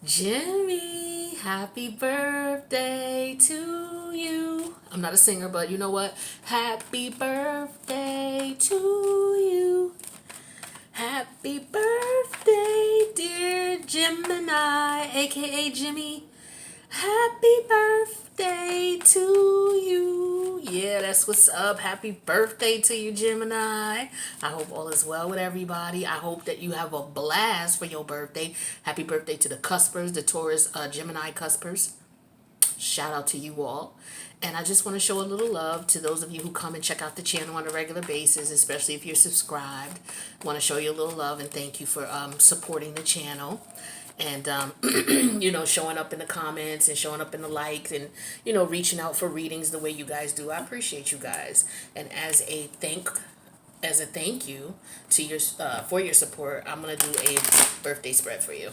Jimmy, happy birthday to you. I'm not a singer, but you know what? Happy birthday to you. Happy birthday, dear Gemini, aka Jimmy. Happy birthday to you. Yeah, that's what's up. Happy birthday to you, Gemini. I hope all is well with everybody. I hope that you have a blast for your birthday. Happy birthday to the cuspers, the Taurus Gemini cuspers. Shout out to you all. And I just want to show a little love to those of you who come and check out the channel on a regular basis, especially if you're subscribed. I want to show you a little love and thank you for supporting the channel and showing up in the comments and showing up in the likes and reaching out for readings the way you guys do. I appreciate you guys. And as a thank you to your for your support, I'm gonna do a birthday spread for you.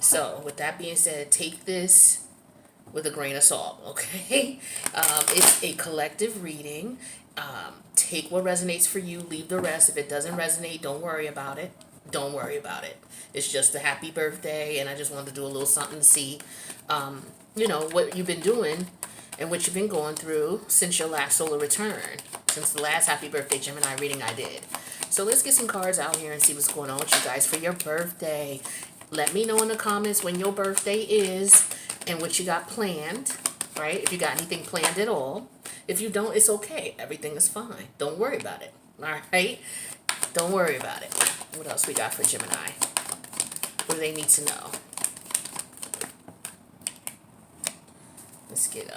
So with that being said, take this with a grain of salt, okay? It's a collective reading. Take what resonates for you, leave the rest. If it doesn't resonate, don't worry about it. Don't worry about it. It's just a happy birthday, and I just wanted to do a little something to see, what you've been doing and what you've been going through since your last solar return, since the last happy birthday Gemini reading I did. So let's get some cards out here and see what's going on with you guys for your birthday. Let me know in the comments when your birthday is and what you got planned, right? If you got anything planned at all. If you don't, it's okay. Everything is fine. Don't worry about it, all right? Don't worry about it. What else we got for Gemini? What do they need to know? Let's get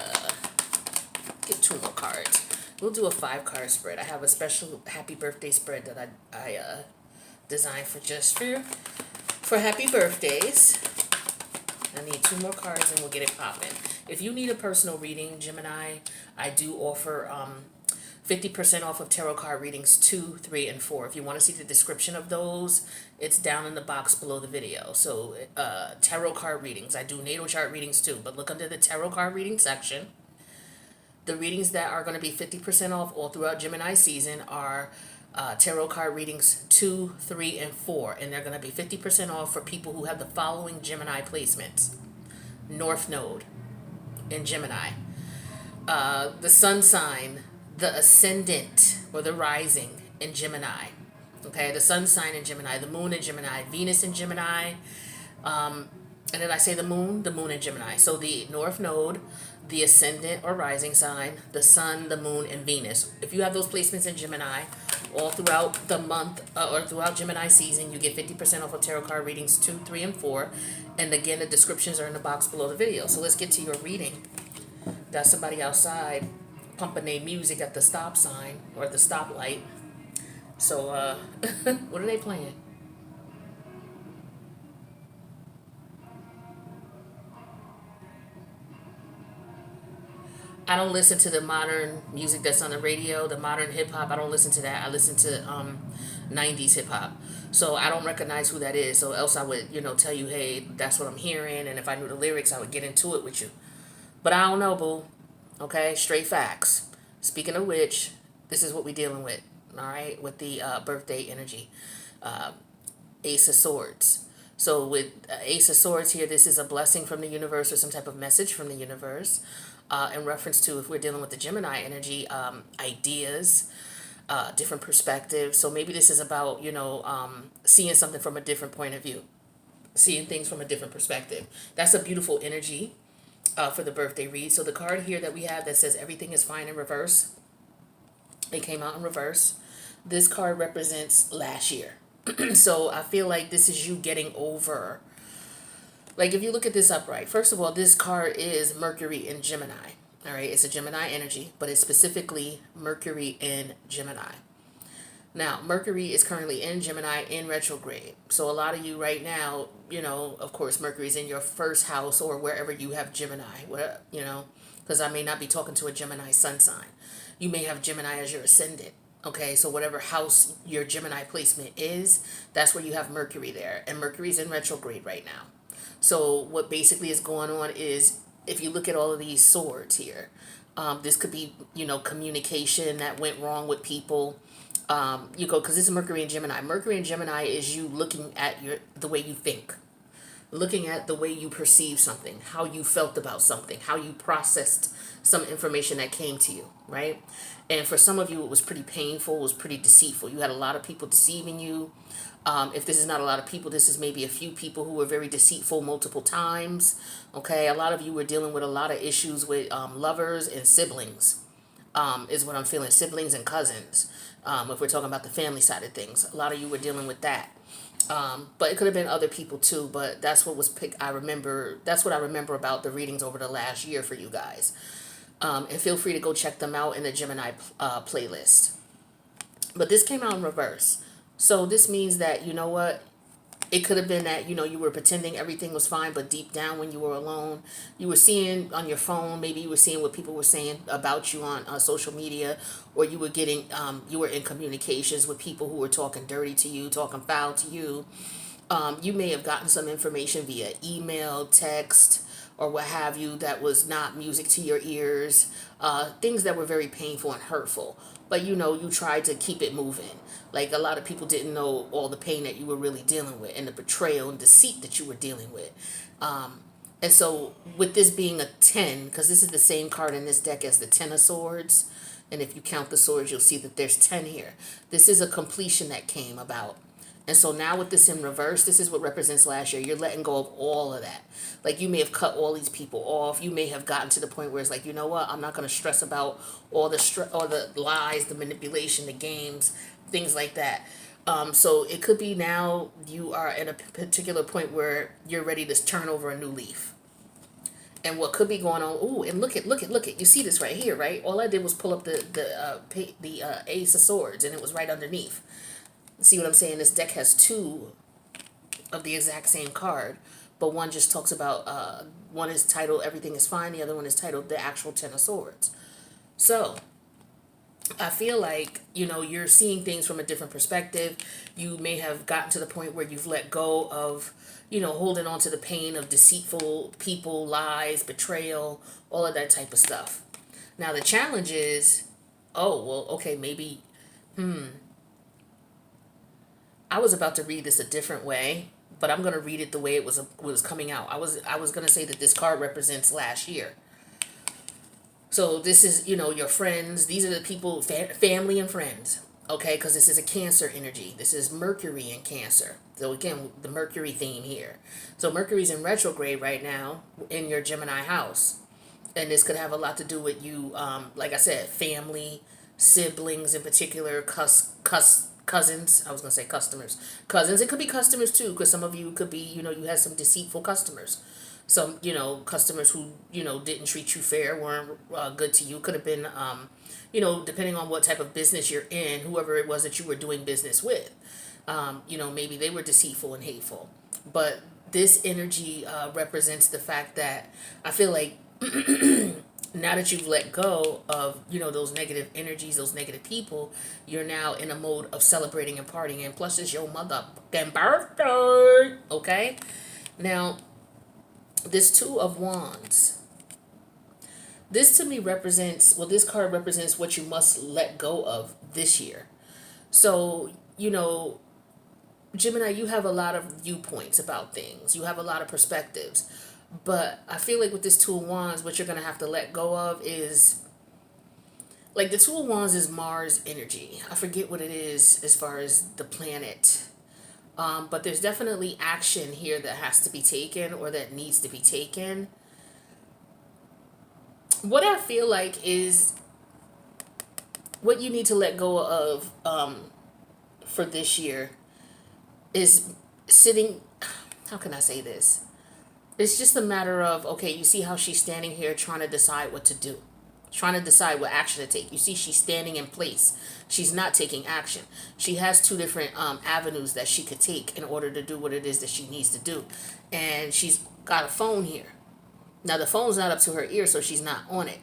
two more cards. We'll do a 5-card spread. I have a special happy birthday spread that I designed for happy birthdays. I need 2 more cards and we'll get it popping. If you need a personal reading, Gemini, I do offer 50% off of tarot card readings 2, 3, and 4. If you want to see the description of those, it's down in the box below the video. So tarot card readings. I do natal chart readings too, but look under the tarot card reading section. The readings that are going to be 50% off all throughout Gemini season are tarot card readings 2, 3, and 4. And they're going to be 50% off for people who have the following Gemini placements. North Node in Gemini. The Sun sign, the Ascendant, or the Rising in Gemini. Okay, the Sun sign in Gemini, the Moon in Gemini, Venus in Gemini. And then I say the Moon in Gemini. So the North Node, the Ascendant or Rising sign, the Sun, the Moon, and Venus. If you have those placements in Gemini, all throughout the month or throughout Gemini season, you get 50% off of tarot card readings 2, 3, and 4. And again, the descriptions are in the box below the video. So let's get to your reading. Got somebody outside pumping their music at the stop sign or at the stoplight. So, what are they playing? I don't listen to the modern music that's on the radio, the modern hip hop. I don't listen to that. I listen to 90s hip hop. So I don't recognize who that is. So else I would, tell you, hey, that's what I'm hearing. And if I knew the lyrics, I would get into it with you. But I don't know, boo. Okay, straight facts. Speaking of which, this is what we're dealing with. All right, with the birthday energy, Ace of Swords. So with Ace of Swords here, this is a blessing from the universe or some type of message from the universe in reference to, if we're dealing with the Gemini energy, ideas, different perspectives. So maybe this is about, seeing something from a different point of view, seeing things from a different perspective. That's a beautiful energy for the birthday read. So the card here that we have that says everything is fine in reverse, it came out in reverse. This card represents last year. So I feel like this is you getting over. Like if you look at this upright, first of all, this card is Mercury in Gemini. All right, it's a Gemini energy, but it's specifically Mercury in Gemini. Now, Mercury is currently in Gemini in retrograde. So a lot of you right now, of course, Mercury's in your first house or wherever you have Gemini, because I may not be talking to a Gemini sun sign. You may have Gemini as your ascendant. Okay, so whatever house your Gemini placement is, that's where you have Mercury there. And Mercury's in retrograde right now. So what basically is going on is, if you look at all of these swords here, this could be, communication that went wrong with people. Because this is Mercury in Gemini. Mercury in Gemini is you looking at the way you think. looking at the way you perceive something, how you felt about something, how you processed some information that came to you, right? And for some of you, it was pretty painful, it was pretty deceitful. You had a lot of people deceiving you. If this is not a lot of people, this is maybe a few people who were very deceitful multiple times. Okay, a lot of you were dealing with a lot of issues with lovers and siblings, is what I'm feeling. Siblings and cousins. If we're talking about the family side of things, a lot of you were dealing with that. But it could have been other people too. But that's what was picked. I remember. That's what I remember about the readings over the last year for you guys. And feel free to go check them out in the Gemini playlist. But this came out in reverse. So this means that, you know what? It could have been that, you were pretending everything was fine, but deep down when you were alone, you were seeing on your phone, maybe you were seeing what people were saying about you on social media, or you were getting, you were in communications with people who were talking dirty to you, talking foul to you. You may have gotten some information via email, text, or what have you that was not music to your ears, things that were very painful and hurtful. But you tried to keep it moving. Like a lot of people didn't know all the pain that you were really dealing with and the betrayal and deceit that you were dealing with. And so, with this being a 10, because this is the same card in this deck as the 10 of Swords, and if you count the swords, you'll see that there's 10 here. This is a completion that came about. And so now with this in reverse, this is what represents last year. You're letting go of all of that. Like you may have cut all these people off. You may have gotten to the point where it's like, you know what? I'm not going to stress about all the lies, the manipulation, the games, things like that. So it could be now you are at a particular point where you're ready to turn over a new leaf. And what could be going on? Ooh, and look at! You see this right here, right? All I did was pull up the Ace of Swords, and it was right underneath. See what I'm saying? This deck has two of the exact same card, but one just talks about, one is titled Everything is Fine, the other one is titled The Actual Ten of Swords. So, I feel like, you're seeing things from a different perspective. You may have gotten to the point where you've let go of, holding on to the pain of deceitful people, lies, betrayal, all of that type of stuff. Now, the challenge is, oh, well, okay, maybe, I was about to read this a different way, but I'm going to read it the way it was coming out. I was going to say that this card represents last year. So this is, your friends. These are the people, family and friends. Okay, because this is a Cancer energy. This is Mercury in Cancer. So again, the Mercury theme here. So Mercury's in retrograde right now in your Gemini house. And this could have a lot to do with you, like I said, family, siblings in particular, cousins. I was going to say customers. Cousins. It could be customers too, because some of you could be, you had some deceitful customers. Some, customers who, didn't treat you fair, weren't good to you. Could have been, depending on what type of business you're in, whoever it was that you were doing business with. Maybe they were deceitful and hateful. But this energy represents the fact that I feel like now that you've let go of, those negative energies, those negative people, you're now in a mode of celebrating and partying. And plus, it's your motherfucking birthday. Okay? Now, this Two of Wands. This to me represents, this card represents what you must let go of this year. So, Gemini, you have a lot of viewpoints about things. You have a lot of perspectives. But I feel like with this Two of Wands, what you're going to have to let go of is, like the Two of Wands is Mars energy. I forget what it is as far as the planet. But there's definitely action here that has to be taken or that needs to be taken. What I feel like is what you need to let go of for this year is sitting, how can I say this? It's just a matter of, okay, you see how she's standing here trying to decide what to do, trying to decide what action to take. You see she's standing in place. She's not taking action. She has two different avenues that she could take in order to do what it is that she needs to do. And she's got a phone here. Now, the phone's not up to her ear, so she's not on it.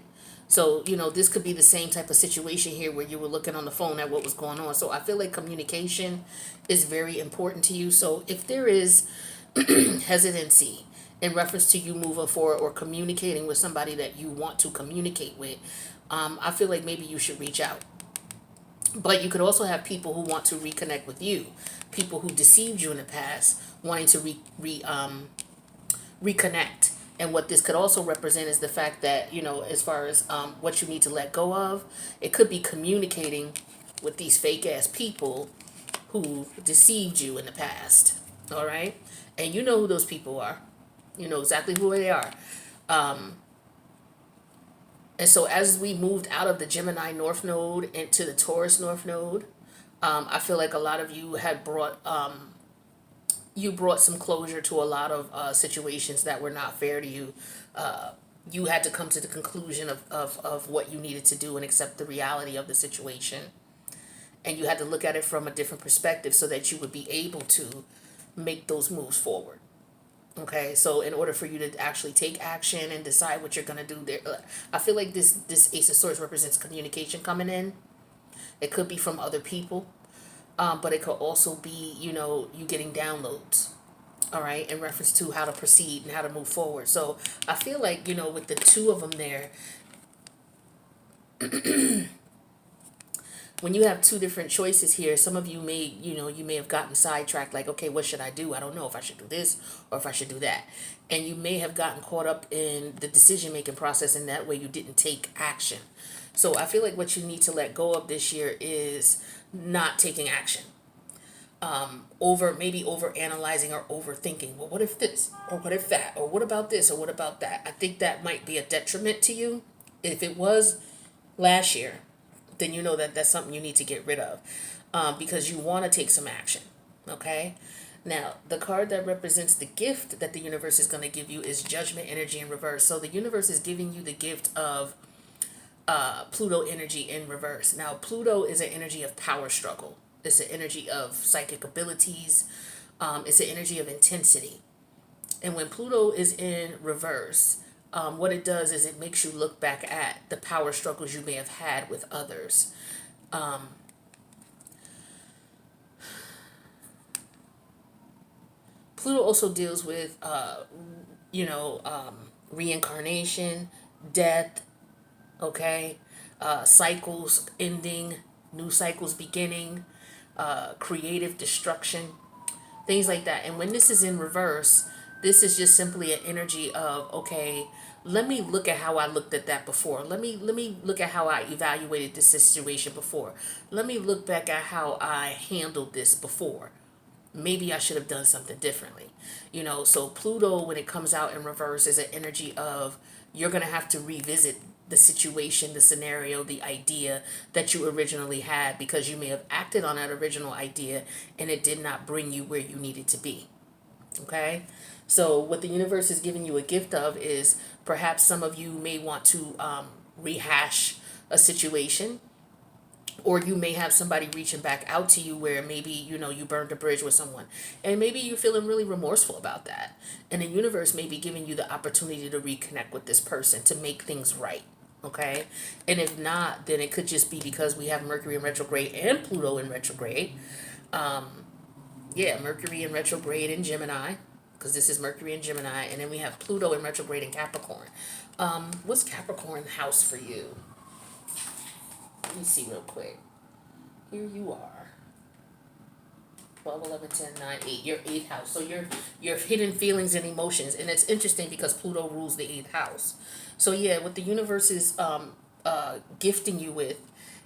So, this could be the same type of situation here where you were looking on the phone at what was going on. So I feel like communication is very important to you. So if there is hesitancy in reference to you moving forward or communicating with somebody that you want to communicate with, I feel like maybe you should reach out. But you could also have people who want to reconnect with you, people who deceived you in the past, wanting to reconnect. And what this could also represent is the fact that, as far as what you need to let go of, it could be communicating with these fake ass people who deceived you in the past. All right? And you know who those people are. You know exactly who they are. And so as we moved out of the Gemini North Node into the Taurus North Node, I feel like a lot of you had brought some closure to a lot of situations that were not fair to you. You had to come to the conclusion of what you needed to do and accept the reality of the situation. And you had to look at it from a different perspective so that you would be able to make those moves forward. Okay, so in order for you to actually take action and decide what you're going to do there, I feel like this Ace of Swords represents communication coming in. It could be from other people, but it could also be, you getting downloads, all right, in reference to how to proceed and how to move forward. So I feel like, with the two of them there, when you have two different choices here, some of you may, you may have gotten sidetracked, like, okay, what should I do? I don't know if I should do this or if I should do that. And you may have gotten caught up in the decision-making process, and that way you didn't take action. So I feel like what you need to let go of this year is not taking action. Over analyzing or overthinking. Well, what if this? Or what if that? Or what about this? Or what about that? I think that might be a detriment to you. If it was last year, then you know that that's something you need to get rid of, because you want to take some action. Okay? Now, the card that represents the gift that the universe is going to give you is Judgment energy in reverse. So the universe is giving you the gift of Pluto energy in reverse. Now, Pluto is an energy of power struggle. It's an energy of psychic abilities. It's an energy of intensity. And when Pluto is in reverse, what it does is it makes you look back at the power struggles you may have had with others. Pluto also deals with, reincarnation, death, okay, cycles ending, new cycles beginning, creative destruction, things like that. And when this is in reverse, this is just simply an energy of, okay, let me look at how I looked at that before. Let me look at how I evaluated this situation before. Let me look back at how I handled this before. Maybe I should have done something differently. So Pluto, when it comes out in reverse, is an energy of, you're going to have to revisit the situation, the scenario, the idea that you originally had, because you may have acted on that original idea and it did not bring you where you needed to be. Okay? So what the universe is giving you a gift of is, perhaps some of you may want to rehash a situation, or you may have somebody reaching back out to you where maybe, you burned a bridge with someone, and maybe you're feeling really remorseful about that. And the universe may be giving you the opportunity to reconnect with this person to make things right. Okay? And if not, then it could just be because we have Mercury in retrograde and Pluto in retrograde. Mercury in retrograde in Gemini, because this is Mercury in Gemini, and then we have Pluto in retrograde in Capricorn. What's Capricorn house for you? Let me see real quick. Here you are. 12, 11, 10, 9, 8. Your 8th house. So your hidden feelings and emotions. And it's interesting because Pluto rules the 8th house. So yeah, what the universe is gifting you with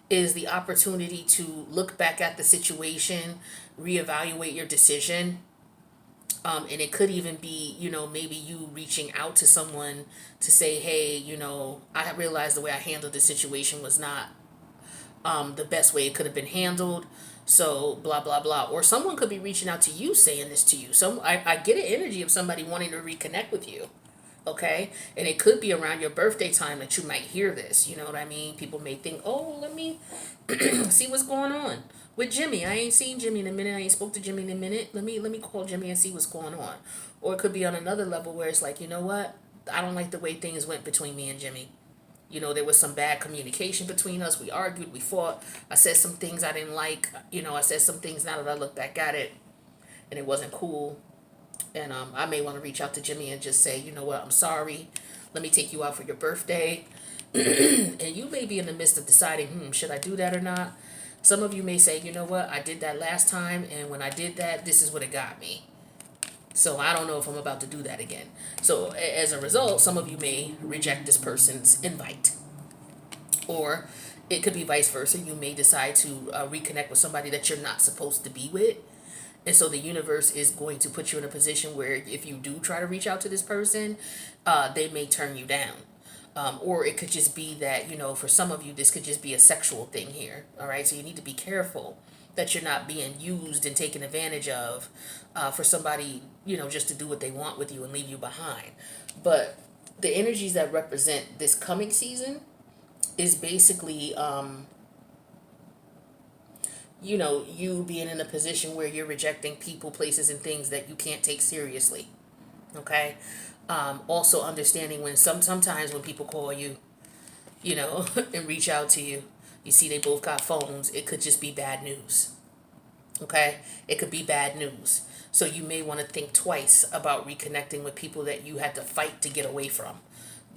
is the opportunity to look back at the situation, reevaluate your decision. And it could even be, maybe you reaching out to someone to say, hey, I realized the way I handled the situation was not the best way it could have been handled. So blah, blah, blah. Or someone could be reaching out to you saying this to you. I get an energy of somebody wanting to reconnect with you. Okay? And it could be around your birthday time that you might hear this. You know what I mean? People may think, oh, let me see what's going on with Jimmy. I ain't seen Jimmy in a minute. I ain't spoke to Jimmy in a minute. Let me call Jimmy and see what's going on. Or it could be on another level where it's like, you know what? I don't like the way things went between me and Jimmy. There was some bad communication between us. We argued, we fought. I said some things I didn't like. I said some things now that I look back at it, and it wasn't cool. And I may want to reach out to Jimmy and just say, you know what, I'm sorry. Let me take you out for your birthday. And you may be in the midst of deciding, should I do that or not? Some of you may say, you know what, I did that last time, and when I did that, this is what it got me. So I don't know if I'm about to do that again. So as a result, some of you may reject this person's invite. Or it could be vice versa. You may decide to reconnect with somebody that you're not supposed to be with. And so the universe is going to put you in a position where if you do try to reach out to this person, they may turn you down. Or it could just be that, for some of you, this could just be a sexual thing here. All right. So you need to be careful that you're not being used and taken advantage of for somebody, just to do what they want with you and leave you behind. But the energies that represent this coming season is basically, you being in a position where you're rejecting people, places, and things that you can't take seriously. Okay. Also understanding when sometimes when people call you, and reach out to you, you see they both got phones. It could just be bad news. Okay. It could be bad news. So you may want to think twice about reconnecting with people that you had to fight to get away from.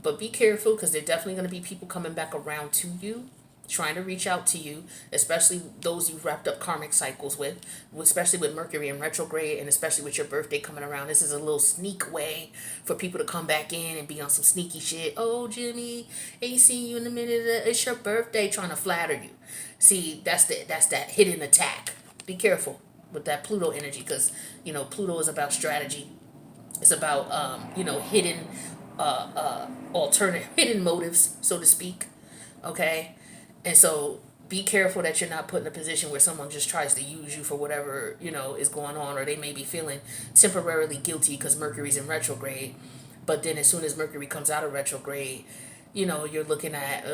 But be careful because there are definitely going to be people coming back around to you, trying to reach out to you, especially those you've wrapped up karmic cycles with, especially with Mercury in retrograde and especially with your birthday coming around. This is a little sneak way for people to come back in and be on some sneaky shit. Oh, Jimmy, ain't seen you in a minute. It's your birthday, trying to flatter you. See, that's that hidden attack. Be careful with that Pluto energy because, Pluto is about strategy. It's about, hidden alternate hidden motives, so to speak. Okay. And so be careful that you're not put in a position where someone just tries to use you for whatever, is going on, or they may be feeling temporarily guilty because Mercury's in retrograde. But then as soon as Mercury comes out of retrograde, you're looking at,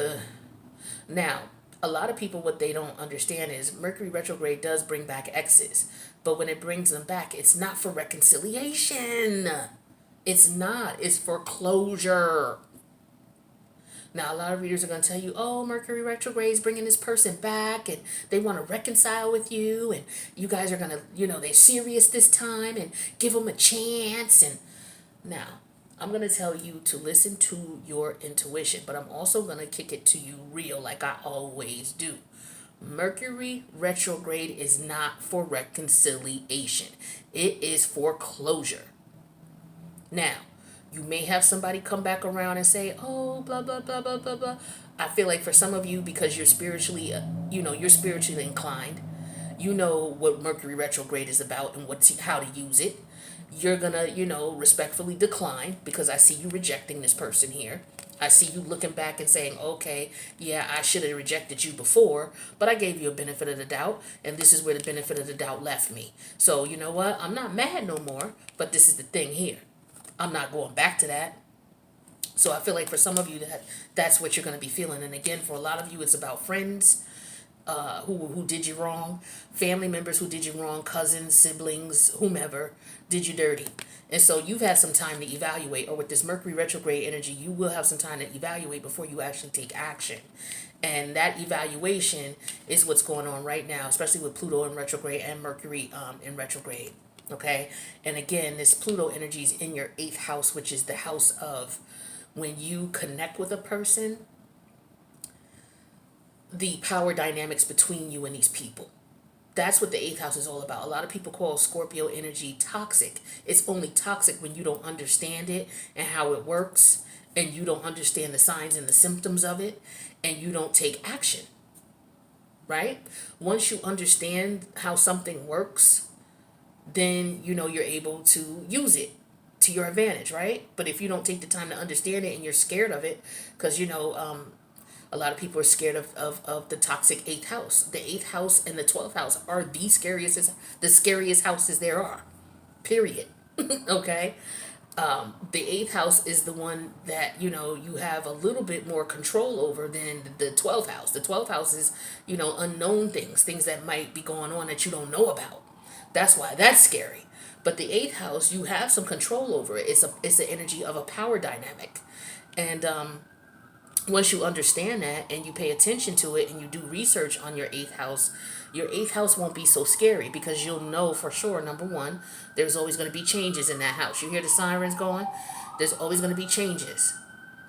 now, a lot of people, what they don't understand is Mercury retrograde does bring back exes. But when it brings them back, it's not for reconciliation. It's not. It's for closure. Now, a lot of readers are going to tell you, oh, Mercury retrograde is bringing this person back and they want to reconcile with you. And you guys are going to, they're serious this time and give them a chance. And now, I'm going to tell you to listen to your intuition, but I'm also going to kick it to you real like I always do. Mercury retrograde is not for reconciliation. It is for closure. Now, you may have somebody come back around and say, oh, blah, blah, blah, blah, blah, blah. I feel like for some of you, because you're spiritually, you're spiritually inclined, you know what Mercury retrograde is about and how to use it. You're going to, respectfully decline because I see you rejecting this person here. I see you looking back and saying, okay, yeah, I should have rejected you before, but I gave you a benefit of the doubt, and this is where the benefit of the doubt left me. So you know what? I'm not mad no more, but this is the thing here. I'm not going back to that. So I feel like for some of you that's what you're going to be feeling. And again, for a lot of you, it's about friends who did you wrong, family members who did you wrong, cousins, siblings, whomever did you dirty. And so you've had some time to evaluate, or with this Mercury retrograde energy, you will have some time to evaluate before you actually take action. And that evaluation is what's going on right now, especially with Pluto in retrograde and Mercury in retrograde. Okay. And again, this Pluto energy is in your 8th house, which is the house of when you connect with a person, the power dynamics between you and these people. That's what the 8th house is all about. A lot of people call Scorpio energy toxic. It's only toxic when you don't understand it and how it works, and you don't understand the signs and the symptoms of it, and you don't take action. Right? Once you understand how something works, then you're able to use it to your advantage, right? But if you don't take the time to understand it and you're scared of it, because a lot of people are scared of the toxic 8th house. The 8th house and the 12th house are the scariest houses there are, period. Okay. The 8th house is the one that you have a little bit more control over than the 12th house. The 12th house is unknown things that might be going on that you don't know about. That's why that's scary. But the 8th house, you have some control over it. It's the energy of a power dynamic. And once you understand that and you pay attention to it and you do research on your 8th house won't be so scary because you'll know for sure, number one, there's always going to be changes in that house. You hear the sirens going? There's always going to be changes,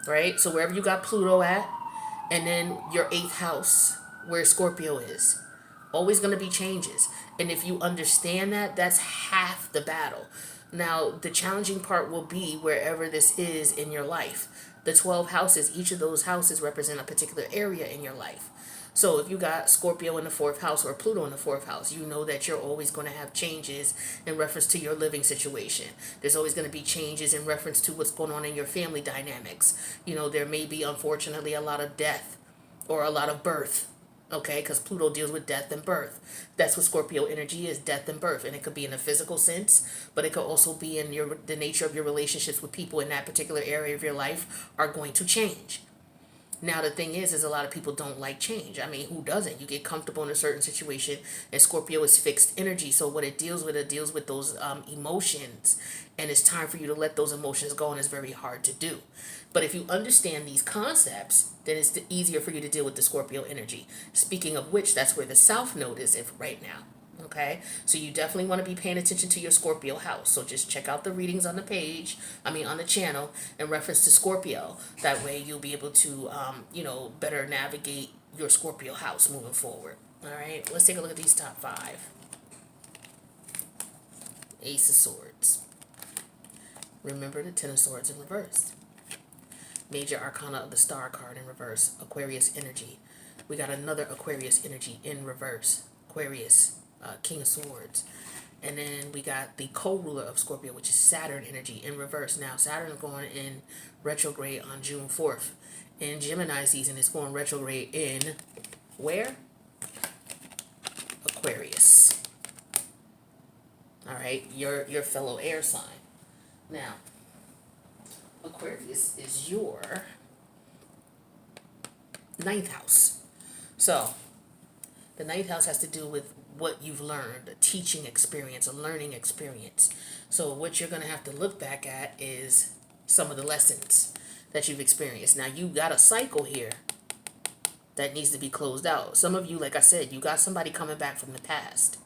right? So wherever you got Pluto at, and then your 8th house, where Scorpio is, always going to be changes. And if you understand that, that's half the battle. Now, the challenging part will be wherever this is in your life. The 12 houses, each of those houses represent a particular area in your life. So if you got Scorpio in the fourth house or Pluto in the fourth house, you know that you're always going to have changes in reference to your living situation. There's always going to be changes in reference to what's going on in your family dynamics. You know, there may be, unfortunately, a lot of death or a lot of birth. Okay, because Pluto deals with death and birth. That's what Scorpio energy is, death and birth. And it could be in a physical sense, but it could also be in the nature of your relationships with people in that particular area of your life are going to change. Now the thing is a lot of people don't like change. I mean, who doesn't? You get comfortable in a certain situation, and Scorpio is fixed energy. So what it deals with those emotions, and it's time for you to let those emotions go, and it's very hard to do. But if you understand these concepts, then it's easier for you to deal with the Scorpio energy. Speaking of which, that's where the South Node is right now. Okay, so you definitely want to be paying attention to your Scorpio house. So just check out the readings on the page, on the channel, in reference to Scorpio. That way you'll be able to, better navigate your Scorpio house moving forward. All right, let's take a look at these top five. Ace of Swords. Remember the Ten of Swords in reverse. Major Arcana of the Star card in reverse. Aquarius energy. We got another Aquarius energy in reverse. Aquarius. King of Swords. And then we got the co-ruler of Scorpio, which is Saturn energy in reverse. Now, Saturn is going in retrograde on June 4th. In Gemini season, it's going retrograde in where? Aquarius. All right, your fellow air sign. Now, Aquarius is your ninth house. So, the ninth house has to do with what you've learned, a teaching experience, a learning experience. So what you're going to have to look back at is some of the lessons that you've experienced. Now, you got a cycle here that needs to be closed out. Some of you, like I said, you got somebody coming back from the past.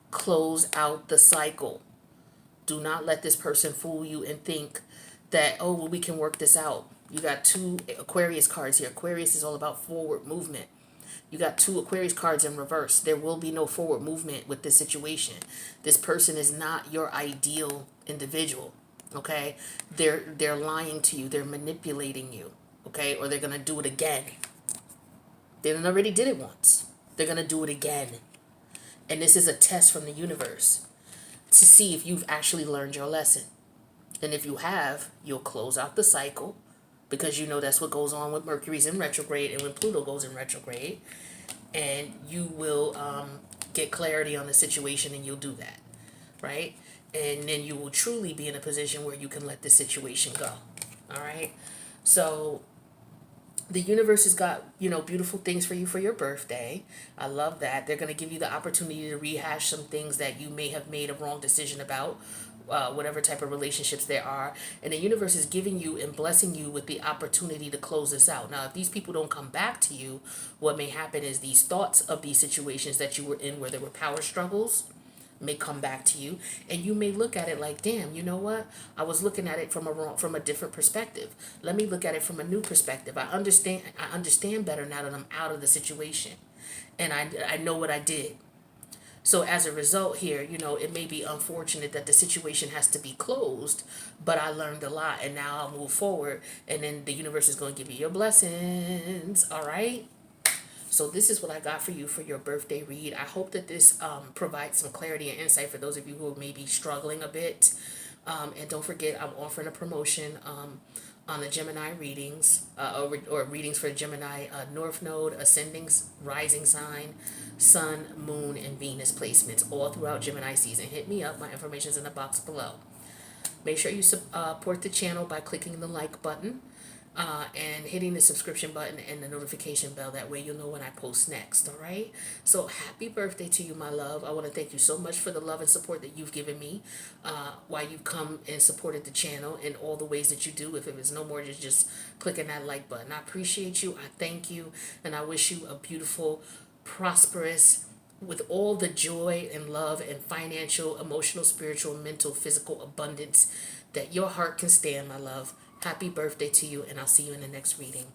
Close out the cycle. Do not let this person fool you and think that, oh, well, we can work this out. You got two Aquarius cards here. Aquarius is all about forward movement. You got two Aquarius cards in reverse. There will be no forward movement with this situation. This person is not your ideal individual, okay? They're lying to you. They're manipulating you, okay? Or they're going to do it again. They already did it once. They're going to do it again. And this is a test from the universe to see if you've actually learned your lesson. And if you have, you'll close out the cycle, because you know that's what goes on with Mercury's in retrograde and when Pluto goes in retrograde. And you will get clarity on the situation, and you'll do that, right? And then you will truly be in a position where you can let the situation go, all right? So the universe has got, beautiful things for you for your birthday. I love that. They're going to give you the opportunity to rehash some things that you may have made a wrong decision about, whatever type of relationships there are. And the universe is giving you and blessing you with the opportunity to close this out. Now, if these people don't come back to you, what may happen is these thoughts of these situations that you were in where there were power struggles may come back to you, and you may look at it like, damn, you know what? I was looking at it from a different perspective. Let me look at it from a new perspective. I understand better now that I'm out of the situation, and I know what I did. So as a result here, it may be unfortunate that the situation has to be closed, but I learned a lot, and now I'll move forward, and then the universe is going to give you your blessings, all right? So this is what I got for you for your birthday read. I hope that this provides some clarity and insight for those of you who may be struggling a bit. And don't forget, I'm offering a promotion on the Gemini readings, or readings for Gemini North Node, Ascending, Rising Sign, Sun, Moon, and Venus placements all throughout Gemini season. Hit me up. My information is in the box below. Make sure you support the channel by clicking the like button. And hitting the subscription button and the notification bell. That way you'll know when I post next, all right? So happy birthday to you, my love. I want to thank you so much for the love and support that you've given me while you've come and supported the channel in all the ways that you do. If it was no more than just clicking that like button. I appreciate you. I thank you. And I wish you a beautiful, prosperous, with all the joy and love and financial, emotional, spiritual, mental, physical abundance that your heart can stand, my love. Happy birthday to you, and I'll see you in the next reading.